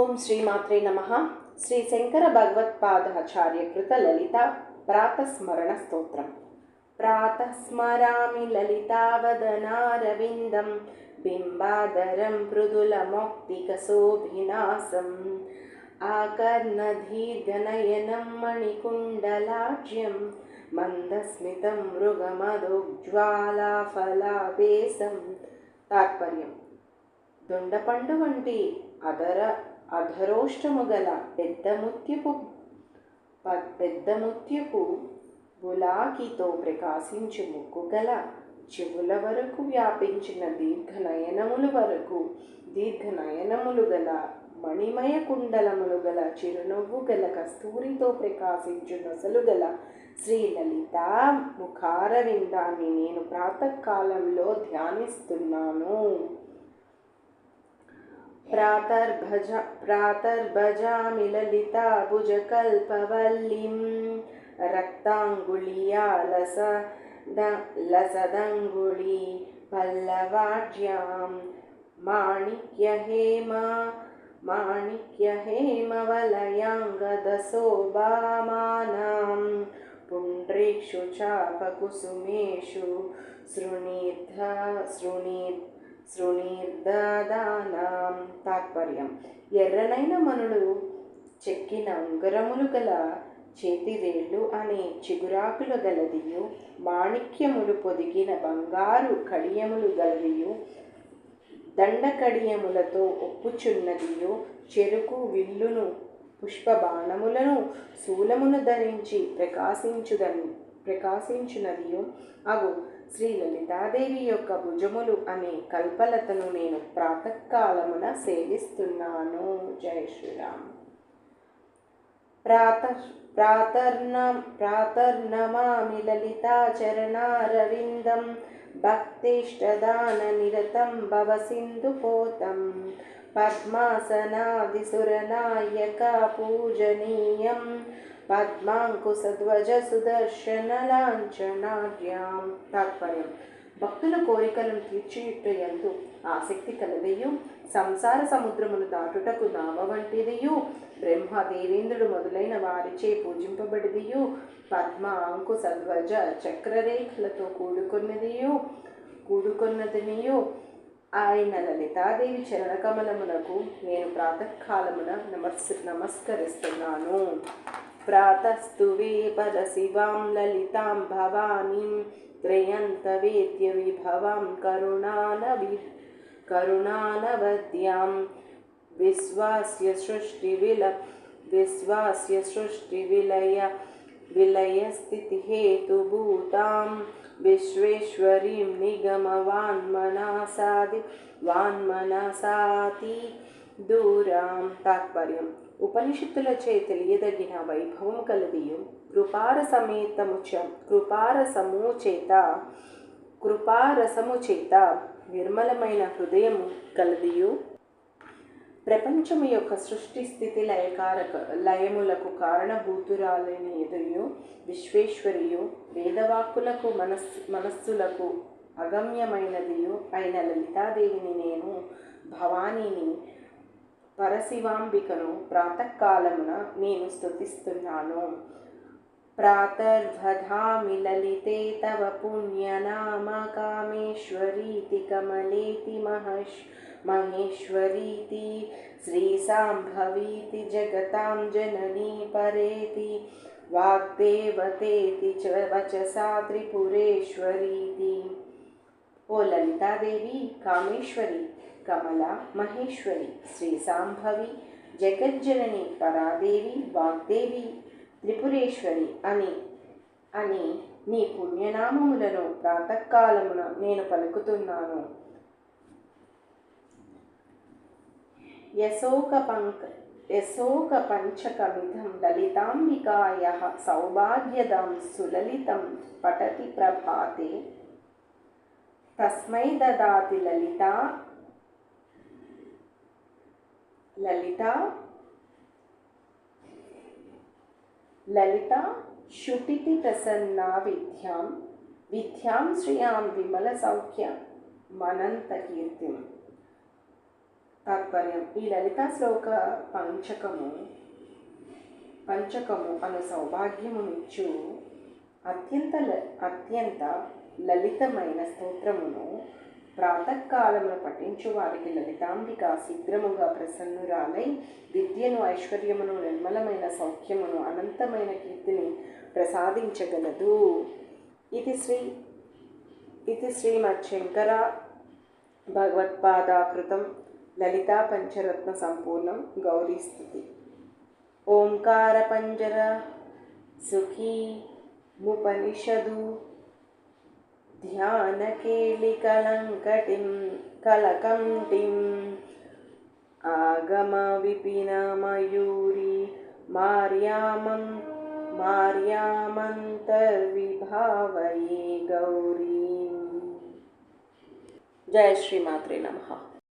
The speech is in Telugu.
ఓం శ్రీమాత్రే నమః. శ్రీ శంకర భగవత్పాదాచార్య కృత లలిత ప్రాతస్మరణ స్తోత్రం. ప్రాతస్మరామి లలితావదనారవిందం బింబాదరం మృదులమౌక్తిక శోభినాసం ఆకర్ణదీర్ఘనయనం మణికుండలాజ్యం మందస్మితం మృగమదోజ్వాలాఫలావేశం. తాత్పర్యం: దొండపండు వంటి అధరోష్టము గల పెద్ద ముత్యపు బులాకితో ప్రకాశించు ముక్కు గల, చెవుల వరకు వ్యాపించిన దీర్ఘనయనములు గల, మణిమయ కుండలములు గల, చిరునవ్వు గల, కస్తూరితో ప్రకాశించు నొసలు గల శ్రీ లలితా ముఖారవిందాన్ని నేను ప్రాతకాలంలో ధ్యానిస్తున్నాను. ప్రాతర్భజామి లలితా భుజకల్పవల్లిం రక్తాంగుళియా లసదంగుళీ పల్లవాజ్యాం మాణిక్యహేమవలయాంగదశోభామానాం పుండ్రేషు చాపకుసుమేషు శృణీర్దానాం. తాత్పర్యం: ఎర్రనైన మనులు చెక్కిన ఉంగరములు గల చేతివేళ్ళు అనే చిగురాకులు గలదియు, మాణిక్యములు పొదిగిన బంగారు కడియములు గలదియు, దండకడియములతో ఒప్పుచున్నదియు, చెరుకు విల్లును, పుష్పబాణములను, శూలమును ధరించి ప్రకాశించునదియు అగు శ్రీ లలితాదేవి యొక్క భుజములు అనే కల్పలతను నేను ప్రాతకాలమున సేవిస్తున్నాను. జై శ్రీరామ్. ప్రాతర్నమామి లలితాచరణారవిందం భక్తిష్టదాన నిరతం భవసింధుపోతం పద్మాసనాదిసురనాయక పూజనీయం పద్మాంకుశధ్వజ సుదర్శన లాంఛనాఢ్యాం. తాత్పర్యం: భక్తుల కోరికలను తీర్చియుట్టయందు ఆసక్తి కలదియు, సంసార సముద్రమును దాటుటకు నావ వంటిదియు, బ్రహ్మ దేవేంద్రుడు మొదలైన వారిచే పూజింపబడిదియు, పద్మ అంకుశధ్వజ చక్రరేఖలతో కూడుకొన్నదినియు ఆయన లలితాదేవి చరణకమలమునకు నేను ప్రాతకాలమున నమస్కరిస్తున్నాను. ప్రాతస్తువే పరశివాం లలితాం భవానీం త్రయంతవేద్య విభవాం కరుణానవద్యాం విశ్వాస్య సృష్టి విలయ స్థితి హేతుభూతాం విశ్వేశ్వరీం నిగమవాన్మనసాతి దూరాం. తాత్పర్యం: ఉపనిషత్తులచే తెలియదగిన వైభవం కలదియు, కృపారసము చేత నిర్మలమైన హృదయము కలదియు, ప్రపంచము యొక్క సృష్టి స్థితి లయములకు కారణభూతురాలని ఎదురియు, విశ్వేశ్వరియు, వేదవాక్కులకు మనస్సులకు అగమ్యమైనదియు అయిన లలితాదేవిని నేను భవానీని పరశివాంబికను ప్రాతకాలమున నేను స్తుతిస్తున్నాను. ప్రాతర్వధామి లలితే తవ పుణ్యనామ కామేశ్వరీతి కమలేతి మహేశ్వరీతి శ్రీసాంభవీతి జగతాం జననీ పరేతి వాగ్దేవతేతి వచసా త్రిపురేశ్వరీతి. ఓ లలితాదేవి, కామేశ్వరి, కమల, మహేశ్వరి, శ్రీసాంభవి, జగజ్జనని, పరాదేవి, వాగ్దేవి, త్రిపురేశ్వరి అని నీ పుణ్యనామములను ప్రాతకాలమున నేను పలుకుతున్నాను. యశోక పంచకమిదం లలితాంబికాయః సౌభాగ్యదాం సులలితం పఠతి ప్రభాతే తస్మై దదాతి లలిత శుటితి ప్రసన్నా విద్యాం శ్రియాం విమల సౌఖ్య మనంత కీర్తిం. తాత్పర్యం. ఈ లలితా శ్లోక పంచకము అను సౌభాగ్యమునిచ్చు అత్యంత లలితమైన స్తోత్రమును ప్రాతకాలమున పఠించు వారికి లలితాంబిక శీఘ్రముగా ప్రసన్నురాలై విద్యను, ఐశ్వర్యమును, నిర్మలమైన సౌఖ్యమును, అనంతమైన కీర్తిని ప్రసాదించగలదు. ఇది శ్రీమచ్చంకర భగవత్పాదాకృతం లలితా పంచరత్న సంపూర్ణం గౌరీస్తుతి. ఓంకార పంజర సుఖీ ముపనిషదు ధ్యాన కేళి కలకంటిం ఆగమ విపిన మయూరి మార్యామంతర్విభావయే గౌరీ. జయ శ్రీమాత్రే నమః.